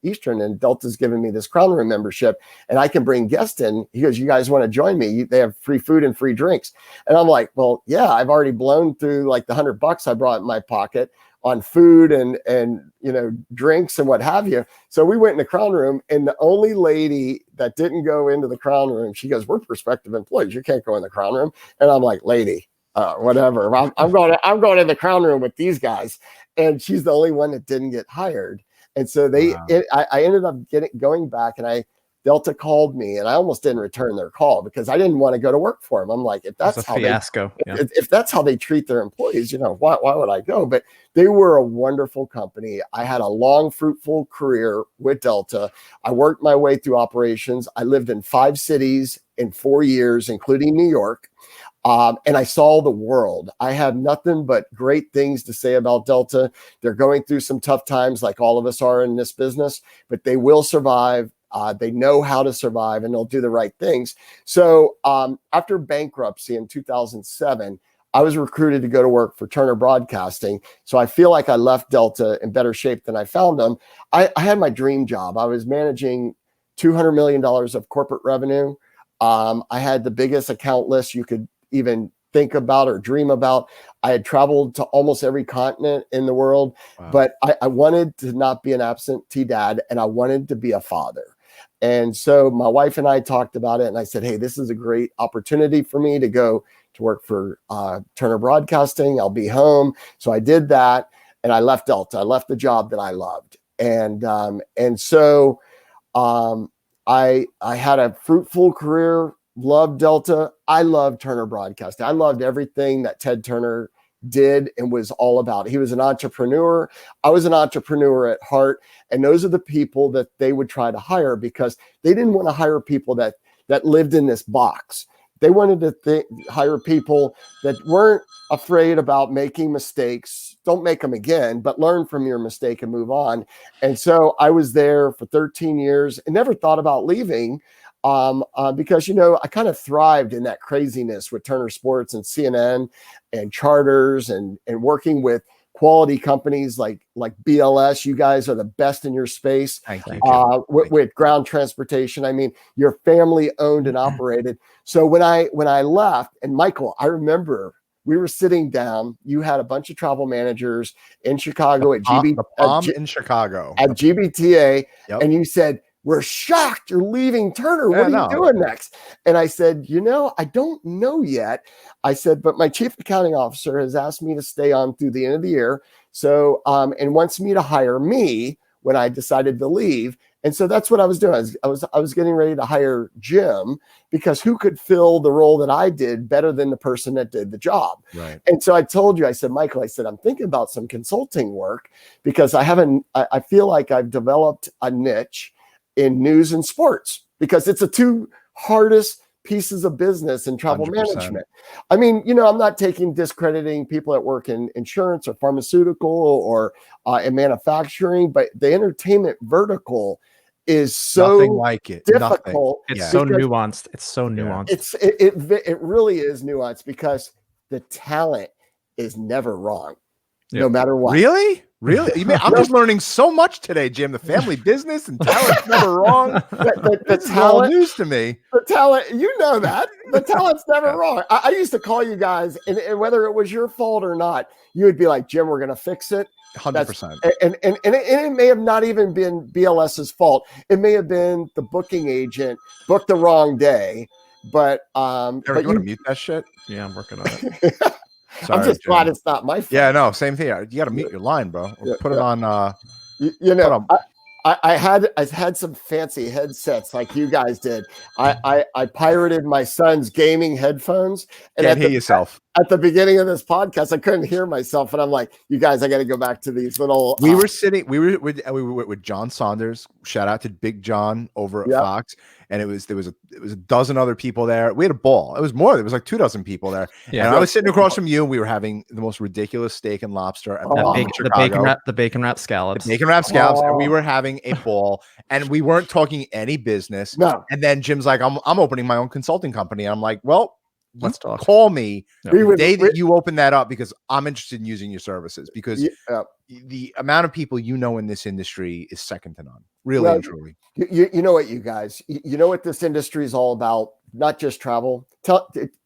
Eastern, and Delta's given me this Crown Room membership and I can bring guests in. He goes, you guys want to join me? They have free food and free drinks. And I'm like, well, yeah, I've already blown through like the $100 I brought in my pocket on food and drinks and what have you. So we went in the Crown Room, and the only lady that didn't go into the Crown Room, she goes, we're prospective employees. You can't go in the Crown Room. And I'm like, lady, whatever. I'm going in the Crown Room with these guys. And she's the only one that didn't get hired. And so I ended up going back, and Delta called me, and I almost didn't return their call because I didn't want to go to work for them. I'm like, if that's how fiasco. If that's how they treat their employees, why would I go? But they were a wonderful company. I had a long, fruitful career with Delta. I worked my way through operations. I lived in 5 cities in 4 years, including New York. And I saw the world. I have nothing but great things to say about Delta. They're going through some tough times like all of us are in this business, but they will survive. They know how to survive, and they'll do the right things. So after bankruptcy in 2007, I was recruited to go to work for Turner Broadcasting. So I feel like I left Delta in better shape than I found them. I had my dream job. I was managing $200 million of corporate revenue. I had the biggest account list you could even think about or dream about. I had traveled to almost every continent in the world, but I wanted to not be an absentee dad, and I wanted to be a father. And so my wife and I talked about it, and I said, hey, this is a great opportunity for me to go to work for Turner Broadcasting. I'll be home. So I did that, and I left Delta. I left the job that I loved. And so I had a fruitful career. Loved Delta. I loved Turner Broadcasting. I loved everything that Ted Turner did and was all about. He was an entrepreneur. I was an entrepreneur at heart. And those are the people that they would try to hire because they didn't want to hire people that lived in this box. They wanted to hire people that weren't afraid about making mistakes. Don't make them again, but learn from your mistake and move on. And so I was there for 13 years and never thought about leaving. Because, I kind of thrived in that craziness with Turner Sports and CNN and charters and working with quality companies like BLS. You guys are the best in your space. Thank you. With ground transportation. I mean, you're family owned and operated. So when I left, and Michael, I remember we were sitting down. You had a bunch of travel managers in Chicago in Chicago at GBTA, Yep. and you said, "We're shocked you're leaving Turner. What are you doing next?" And I said, I don't know yet. I said, but my chief accounting officer has asked me to stay on through the end of the year. So, and wants me to hire me when I decided to leave. And so that's what I was doing. I was getting ready to hire Jim, because who could fill the role that I did better than the person that did the job? Right. And so I told you, I said, Michael, I'm thinking about some consulting work, because I feel like I've developed a niche in news and sports, because it's the two hardest pieces of business in travel 100%. management. I mean, I'm not discrediting people that work in insurance or pharmaceutical or in manufacturing, but the entertainment vertical is so nothing like it. difficult. It's so nuanced. It's so nuanced. It really is nuanced, because the talent is never wrong, no matter what. Really? I'm just learning so much today, Jim. The family business and talent's never wrong. The talent, all news to me. The talent, that. The talent's never wrong. I used to call you guys, and whether it was your fault or not, you would be like, Jim, we're going to fix it. 100%. And it may have not even been BLS's fault. It may have been the booking agent booked the wrong day. But Eric, you want to mute that shit? Yeah, I'm working on it. Sorry, I'm just glad it's not my fault. Yeah, no, same thing. You got to mute your line, bro. Put it on. I had some fancy headsets like you guys did. I pirated my son's gaming headphones. And can't hear yourself. At the beginning of this podcast, I couldn't hear myself, and I'm like, "You guys, I got to go back to these little." We were with John Saunders. Shout out to Big John over at Fox, and there was a dozen other people there. We had a ball. It was more. There was like 24 people there. Yeah, and I was sitting across from you, and we were having the most ridiculous steak and lobster at the bacon wrap scallops. And we were having a ball, and we weren't talking any business. No. And then Jim's like, "I'm opening my own consulting company." And I'm like, "Well, let's talk. Call me the day that you open that up, because I'm interested in using your services, because the amount of people in this industry is second to none, really and truly." You know what, you guys, you know what this industry is all about, not just travel.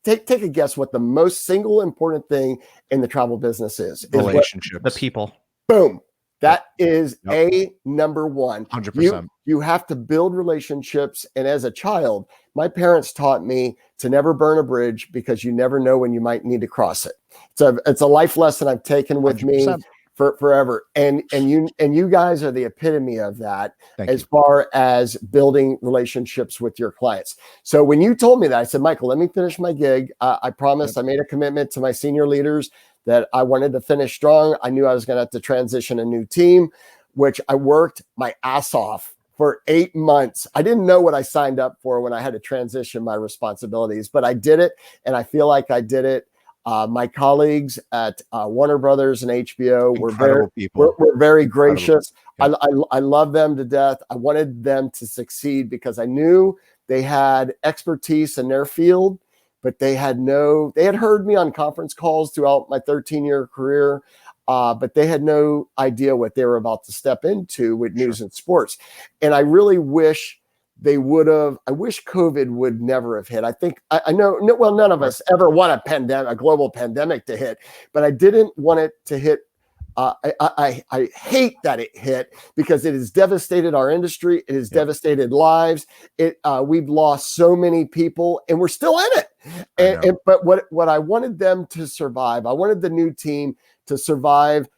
Take a guess what the most single important thing in the travel business is. Relationships. The people. Boom. That is number one. 100%. You have to build relationships. And as a child, my parents taught me to never burn a bridge, because you never know when you might need to cross it. It's a life lesson I've taken with 100%. Me for forever. And you guys are the epitome of that as far as building relationships with your clients. So when you told me that, I said, Michael, let me finish my gig. I promised. I made a commitment to my senior leaders that I wanted to finish strong. I knew I was going to have to transition a new team, which I worked my ass off for 8 months. I didn't know what I signed up for when I had to transition my responsibilities, but I did it, and I feel like I did it. My colleagues at Warner Brothers and HBO were very gracious. I love them to death. I wanted them to succeed, because I knew they had expertise in their field, but they had heard me on conference calls throughout my 13-year career, but they had no idea what they were about to step into with news and sports. And I really wish they would have. I wish COVID would never have hit. I think I know. Well, none of us ever want a global pandemic to hit, but I didn't want it to hit. I hate that it hit, because it has devastated our industry. It has devastated lives. We've lost so many people, and we're still in it. But what I wanted them to survive, I wanted the new team to survive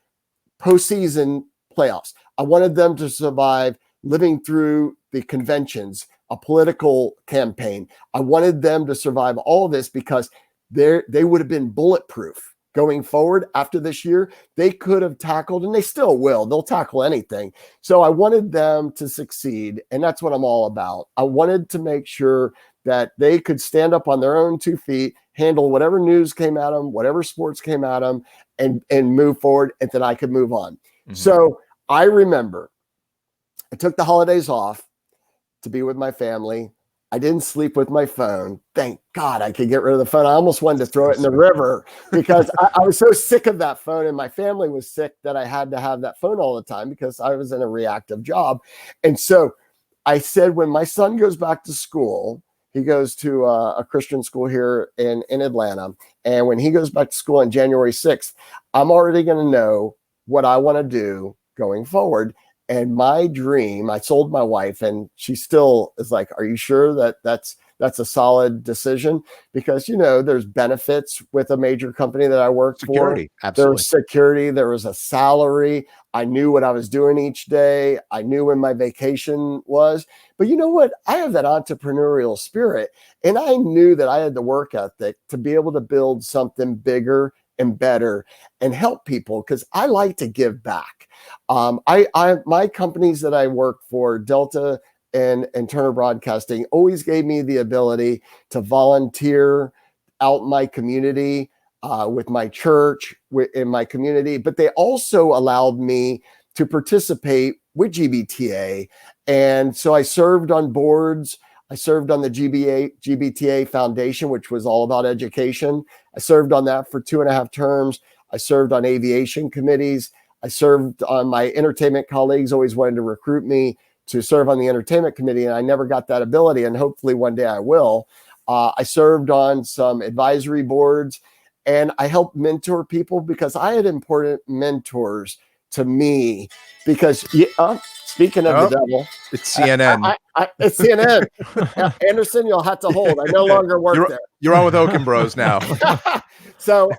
postseason playoffs. I wanted them to survive living through the conventions, a political campaign. I wanted them to survive all of this, because they would have been bulletproof. Going forward after this year, they could have tackled, and they still will. They'll tackle anything. So I wanted them to succeed, and that's what I'm all about. I wanted to make sure that they could stand up on their own 2 feet, handle whatever news came at them, whatever sports came at them, and move forward, and then I could move on. Mm-hmm. So I remember I took the holidays off to be with my family. I didn't sleep with my phone. Thank God I could get rid of the phone. I almost wanted to throw it in the river because I was so sick of that phone, and my family was sick that I had to have that phone all the time because I was in a reactive job. And so I said, when my son goes back to school, he goes to a Christian school here in Atlanta. And when he goes back to school on January 6th, I'm already going to know what I want to do going forward. And my dream, I sold my wife, and she still is like, are you sure that that's a solid decision? Because, you know, there's benefits with a major company that I work for. Absolutely. There was security. There was a salary. I knew what I was doing each day. I knew when my vacation was. But you know what? I have that entrepreneurial spirit, and I knew that I had the work ethic to be able to build something bigger and better and help people, because I like to give back. My companies that I work for, Delta and Turner Broadcasting, always gave me the ability to volunteer out in my community, with my church, in my community, but they also allowed me to participate with GBTA. And so I served on boards. I served on the GBTA Foundation, which was all about education. I served on that for 2.5 terms. I served on aviation committees. I served on my entertainment colleagues, always wanted to recruit me to serve on the entertainment committee, and I never got that ability, and hopefully one day I will. I served on some advisory boards, and I helped mentor people because I had important mentors to me. Because speaking of the devil, it's CNN. It's CNN. Anderson, you'll have to hold. I no longer work there. You're on with Okon Bros now. So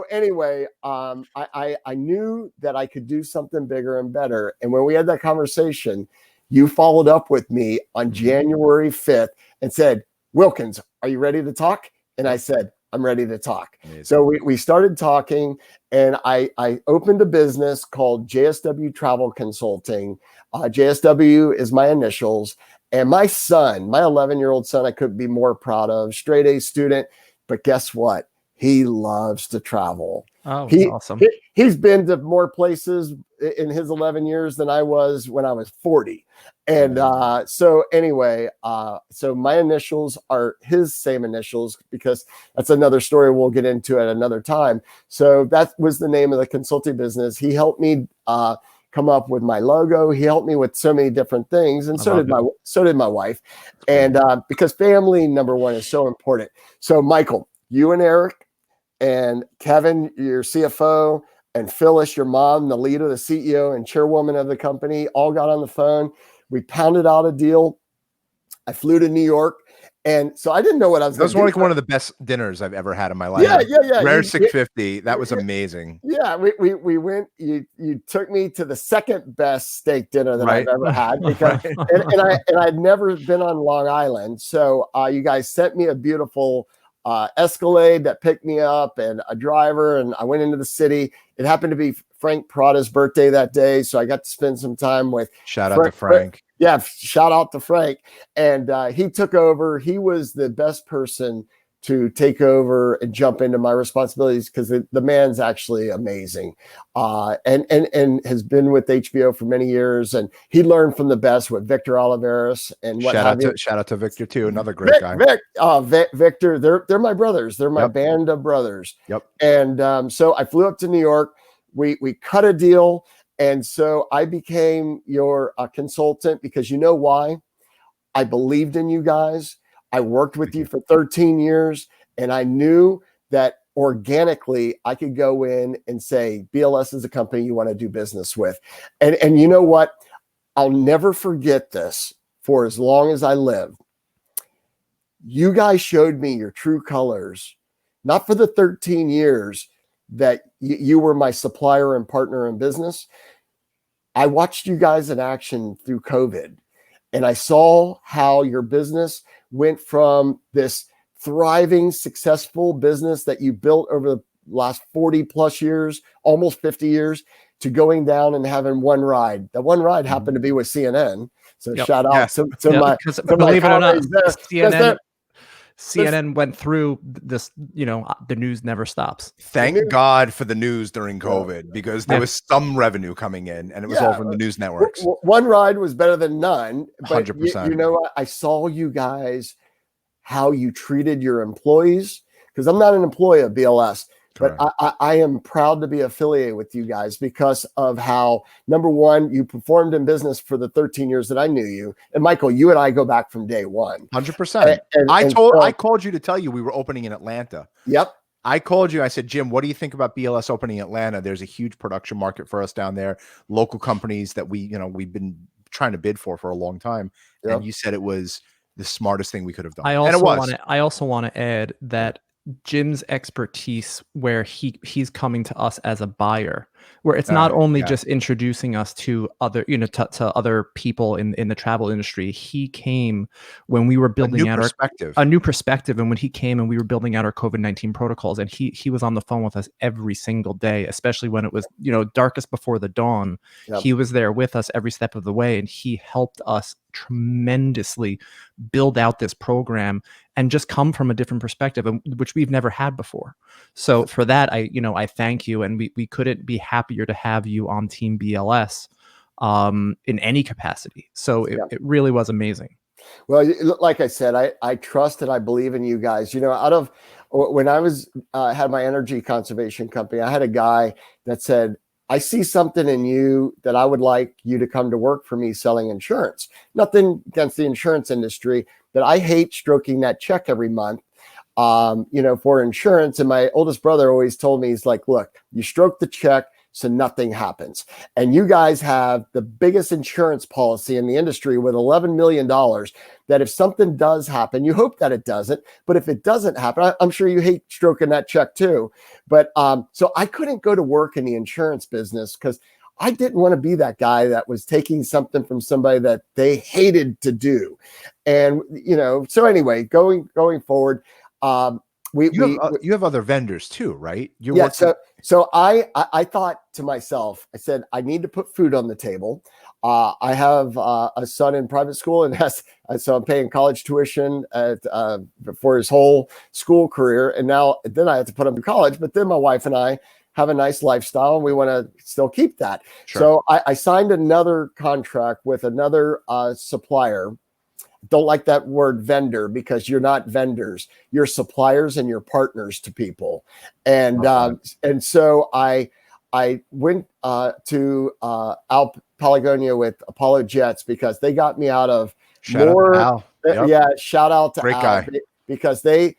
anyway, I knew that I could do something bigger and better. And when we had that conversation, you followed up with me on January 5th and said, Wilkins, are you ready to talk? And I said, I'm ready to talk. Amazing. So we started talking, and I opened a business called JSW Travel Consulting. JSW is my initials. And my son, my 11-year-old son, I couldn't be more proud of, straight A student. But guess what? He loves to travel. Oh, awesome. He's been to more places in his 11 years than I was when I was 40. And so anyway, so my initials are his same initials, because that's another story we'll get into at another time. So that was the name of the consulting business. He helped me come up with my logo. He helped me with so many different things. And so did my wife. And because family, number one, is so important. So Michael, you and Eric and Kevin, your CFO, and Phyllis, your mom, the leader, the CEO, and chairwoman of the company, all got on the phone. We pounded out a deal. I flew to New York. And so I didn't know what I was going to do. That was like one of the best dinners I've ever had in my life. Yeah. Rare 650. That was amazing. Yeah, we went. You took me to the second best steak dinner that I've ever had, because and I'd never been on Long Island. So you guys sent me a beautiful Escalade that picked me up, and a driver, and I went into the city. It happened to be Frank Prada's birthday that day, so I got to spend some time with Shout out to Frank. Yeah, shout out to Frank. And he took over. He was the best person to take over and jump into my responsibilities, because the man's actually amazing, and has been with HBO for many years. And he learned from the best with Victor Oliveris and what shout out to Victor too, another great guy. Victor, they're my brothers. They're my band of brothers. Yep. And so I flew up to New York. We cut a deal. And so I became your consultant, because you know why? I believed in you guys. I worked with you for 13 years, and I knew that organically I could go in and say, BLS is a company you want to do business with. And you know what? I'll never forget this for as long as I live. You guys showed me your true colors, not for the 13 years that you were my supplier and partner in business. I watched you guys in action through COVID, and I saw how your business went from this thriving, successful business that you built over the last 40 plus years, almost 50 years, to going down and having one ride. That one ride happened to be with CNN. So shout out to my, believe it or not, CNN, CNN went through this, the news never stops. Thank God for the news during COVID, because there Yeah. was some revenue coming in, and it was all from the news networks. One ride was better than none. But 100%. you know what? I saw you guys, how you treated your employees, because I'm not an employee of BLS. But I am proud to be affiliated with you guys because of how, number one, you performed in business for the 13 years that I knew you. And Michael, you and I go back from day one. 100%. I called you to tell you we were opening in Atlanta. Yep. I called you. I said, Jim, what do you think about BLS opening in Atlanta? There's a huge production market for us down there. Local companies that we've been trying to bid for a long time. Yep. And you said it was the smartest thing we could have done. I also want to add that Jim's expertise, where he's coming to us as a buyer, where it's not only just introducing us to other, to other people in the travel industry. He came when we were building out a new perspective. And when he came and we were building out our COVID-19 protocols, and he was on the phone with us every single day, especially when it was, darkest before the dawn. Yep. He was there with us every step of the way, and he helped us tremendously build out this program and just come from a different perspective, which we've never had before. So for that, I thank you, and we couldn't be happier to have you on Team BLS in any capacity. So it really was amazing. Well, like I said, I trust and I believe in you guys. Out of when I was had my energy conservation company, I had a guy that said, I see something in you that I would like you to come to work for me selling insurance. Nothing against the insurance industry, but I hate stroking that check every month, for insurance. And my oldest brother always told me, he's like, look, you stroke the check so nothing happens. And you guys have the biggest insurance policy in the industry with $11 million, that if something does happen, you hope that it doesn't, but if it doesn't happen, I'm sure you hate stroking that check too. But so I couldn't go to work in the insurance business because I didn't want to be that guy that was taking something from somebody that they hated to do. And, so anyway, going forward, you have other vendors too, right? So I thought to myself, I said, I need to put food on the table. I have a son in private school, and so I'm paying college tuition for his whole school career. And then I have to put him in college, but then my wife and I have a nice lifestyle, and we want to still keep that. Sure. So I signed another contract with another supplier. Don't like that word vendor, because you're not vendors, you're suppliers and you're partners to people. And and so I went to Palagonia with Apollo Jets, because they got me out of shout out to great Al, guy, because they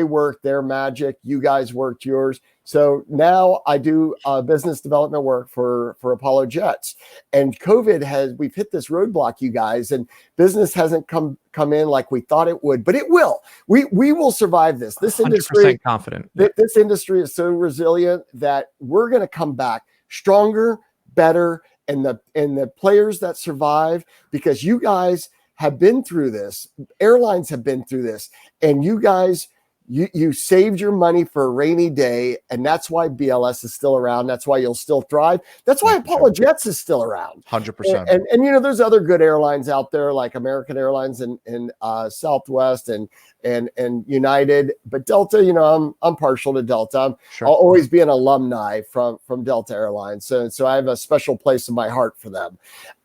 worked their magic, you guys worked yours. So now I do business development work for Apollo Jets, and we've hit this roadblock, you guys, and business hasn't come in like we thought it would, but it will. We will survive this. This industry, 100% confident. This industry is so resilient that we're going to come back stronger, better, and the players that survive, because you guys have been through this. Airlines have been through this, and you guys, you saved your money for a rainy day, and that's why BLS is still around. That's why you'll still thrive. That's why Apollo Jets is still around. 100%. And there's other good airlines out there like American Airlines and Southwest and United, but Delta, I'm partial to Delta. Sure. I'll always be an alumni from Delta Airlines, so I have a special place in my heart for them.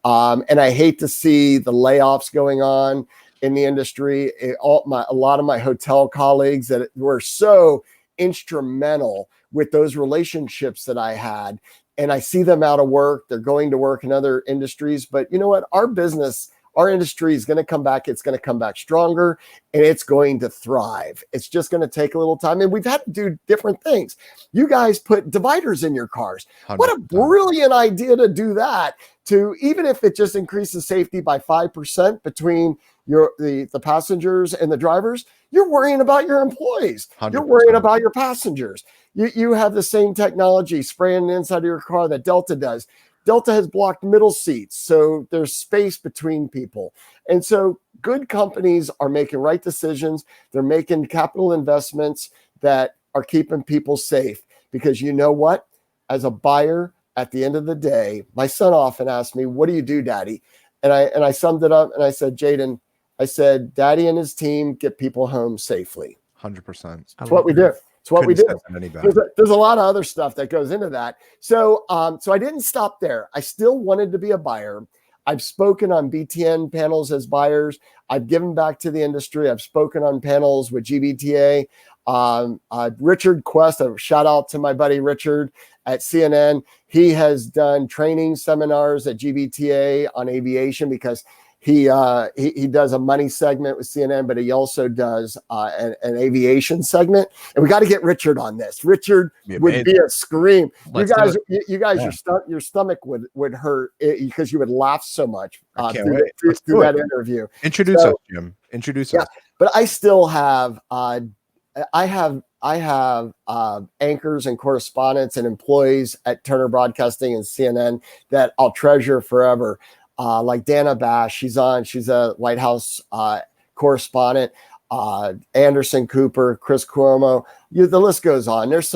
And I hate to see the layoffs going on in the industry. A lot of my hotel colleagues that were so instrumental with those relationships that I had, and I see them out of work. They're going to work in other industries, but you know what? Our industry is going to come back. It's going to come back stronger, and it's going to thrive. It's just going to take a little time. And we've had to do different things. You guys put dividers in your cars. 100%. What a brilliant idea to do that, even if it just increases safety by 5% between the passengers and the drivers. You're worrying about your employees. 100%. You're worrying about your passengers. You have the same technology spraying the inside of your car that Delta does. Delta has blocked middle seats, so there's space between people. And so good companies are making right decisions. They're making capital investments that are keeping people safe, because you know what? As a buyer, at the end of the day, my son often asks me, what do you do, Daddy? And I summed it up and I said, Jaden, I said, Daddy and his team get people home safely. 100%. That's what we do. It's what we do. There's a lot of other stuff that goes into that. So, so I didn't stop there. I still wanted to be a buyer. I've spoken on BTN panels as buyers. I've given back to the industry. I've spoken on panels with GBTA. Richard Quest, a shout out to my buddy Richard at CNN. He has done training seminars at GBTA on aviation because he does a money segment with CNN, but he also does an aviation segment. And we got to get Richard on this. Richard would be a scream. You guys, yeah. your stomach would hurt because you would laugh so much through that interview. Introduce us, Jim. Introduce us. But I still have I have anchors and correspondents and employees at Turner Broadcasting and CNN that I'll treasure forever. Like Dana Bash, she's a White House correspondent. Anderson Cooper, Chris Cuomo, the list goes on. There's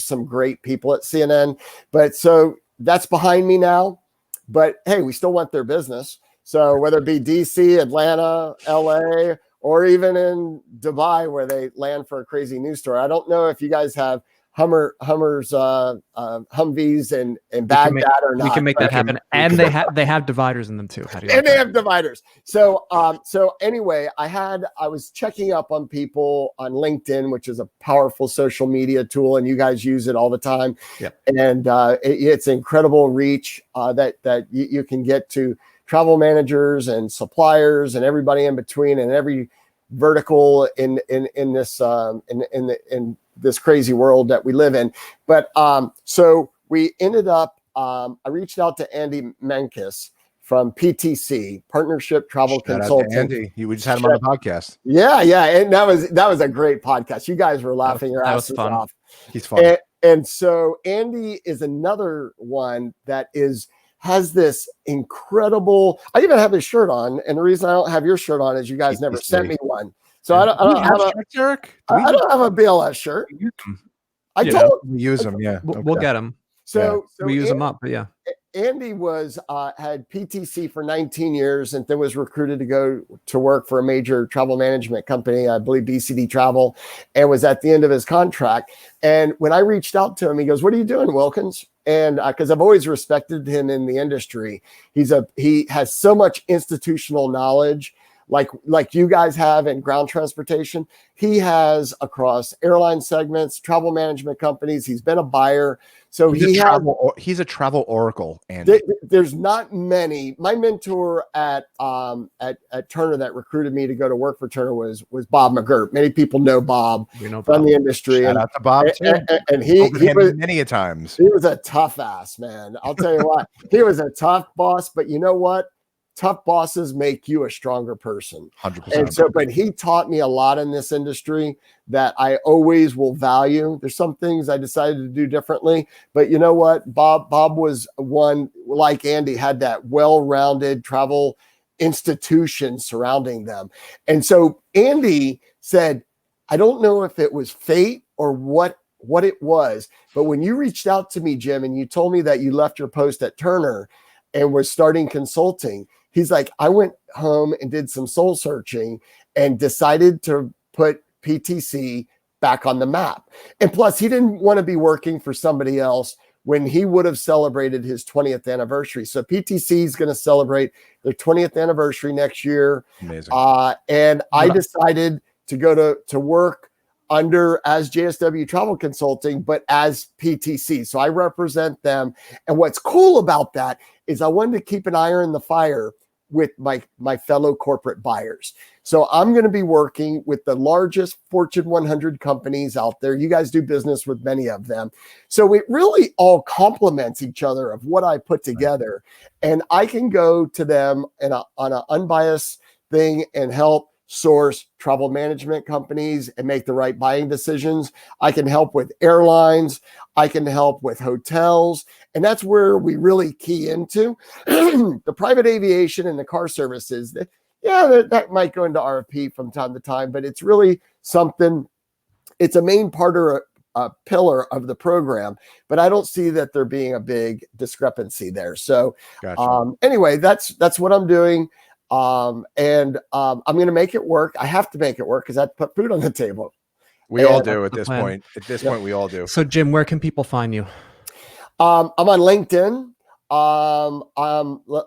some great people at CNN, but so that's behind me now. But hey, we still want their business. So whether it be DC, Atlanta, LA, or even in Dubai where they land for a crazy news story. I don't know if you guys have Hummers, Humvees and Baghdad or not. We can make that happen. And they have dividers in them too. How do you and they have dividers. So anyway, I was checking up on people on LinkedIn, which is a powerful social media tool, and you guys use it all the time. Yeah. And it's incredible reach that you can get to travel managers and suppliers and everybody in between and every vertical in this crazy world that we live in. But so we ended up, I reached out to Andy Menkes from PTC, Partnership Travel Consulting. Andy, we just had him on the podcast. Yeah, and that was a great podcast. You guys were laughing your asses off. He's fun. And so Andy is another one that has this incredible. I even have his shirt on, and the reason I don't have your shirt on is you guys never sent me one. So I don't have a BLS shirt. I told we use them. Yeah, we'll get them. So we use them up. But yeah, Andy had PTC for 19 years and then was recruited to go to work for a major travel management company, I believe BCD Travel, and was at the end of his contract. And when I reached out to him, he goes, "What are you doing, Wilkins?" And because I've always respected him in the industry, he has so much institutional knowledge, like you guys have in ground transportation. He has across airline segments, travel management companies. He's been a buyer. So he's a travel oracle. And there's not many. My mentor at Turner that recruited me to go to work for Turner was Bob McGirt. Many people know Bob from the industry. Shout out to Bob too. And he was many a times. He was a tough ass, man. I'll tell you what, he was a tough boss, but you know what? Tough bosses make you a stronger person. 100%. And so, but he taught me a lot in this industry that I always will value. There's some things I decided to do differently, but you know what? Bob was one, like Andy, had that well-rounded travel institution surrounding them. And so Andy said, I don't know if it was fate or what it was, but when you reached out to me, Jim, and you told me that you left your post at Turner and were starting consulting, he's like, I went home and did some soul searching and decided to put PTC back on the map. And plus, he didn't want to be working for somebody else when he would have celebrated his 20th anniversary. So PTC is going to celebrate their 20th anniversary next year. Amazing. And I decided to go to work as JSW Travel Consulting, but as PTC. So I represent them. And what's cool about that is I wanted to keep an iron in the fire with my fellow corporate buyers. So I'm going to be working with the largest Fortune 100 companies out there. You guys do business with many of them. So it really all complements each other of what I put together. And I can go to them on an unbiased thing and help source travel management companies and make the right buying decisions. I can help with airlines. I can help with hotels. And that's where we really key into the private aviation and the car services. That might go into RFP from time to time, but it's really something, it's a main part or a pillar of the program, but I don't see that there being a big discrepancy there. So gotcha. Anyway, that's what I'm doing. I'm going to make it work. I have to make it work because I have to put food on the table. We all And- do at the this plan. point. At this point, we all do. So, Jim, where can people find you? I'm on LinkedIn.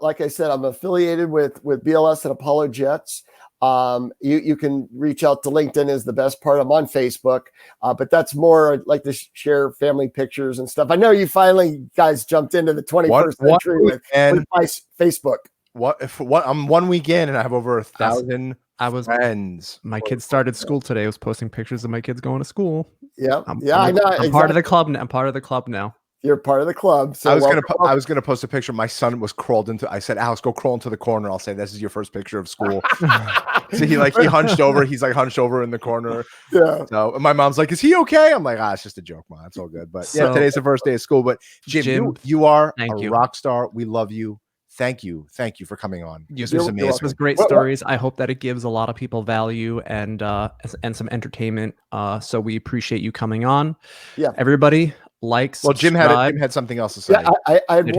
Like I said, I'm affiliated with BLS and Apollo Jets. You can reach out to LinkedIn is the best part. I'm on Facebook, but that's more I'd like to share family pictures and stuff. I know you finally guys jumped into the 21st century with Facebook. I'm 1 week in and I have over 1,000 friends. My kids started school today. I was posting pictures of my kids going to school. Yeah. I know. I'm part of the club. I'm part of the club now. You're part of the club. So I was gonna post a picture. My son was crawled into. I said, "Alex, go crawl into the corner." I'll say, "This is your first picture of school." So he hunched over. He's like hunched over in the corner. Yeah. So my mom's like, "Is he okay?" I'm like, "It's just a joke, Mom. It's all good." But yeah, today's the first day of school. But Jim, you are a rock star. We love you. Thank you for coming on. This was amazing. This was great stories. I hope that it gives a lot of people value and some entertainment. So we appreciate you coming on. Yeah, everybody. Jim had something else to say. Yeah, I had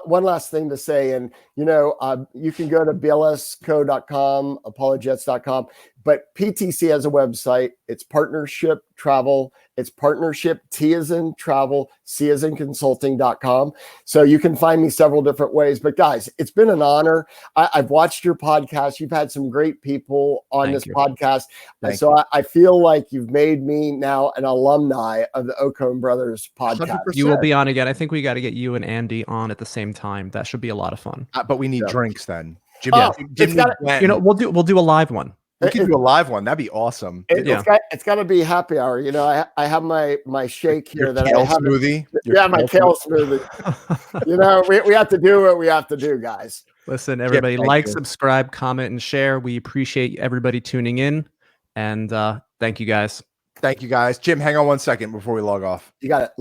one last thing to say, and you can go to blsco.com, apologets.com, but PTC has a website. It's Partnership Travel. It's Partnership T as in travel, C as in consulting.com. So you can find me several different ways. But guys, it's been an honor. I've watched your podcast. You've had some great people on this podcast. And so I feel like you've made me now an alumni of the Okon Brothers podcast. 100%. You will be on again. I think we got to get you and Andy on at the same time. That should be a lot of fun. But we need drinks then. Jim, we'll do a live one. We could do a live one. That'd be awesome. It's got to be happy hour. I have my shake here that I have. Smoothie. My kale smoothie. We have to do what we have to do, guys. Listen, everybody, subscribe, comment, and share. We appreciate everybody tuning in. And thank you guys. Thank you guys. Jim, hang on 1 second before we log off. You got it.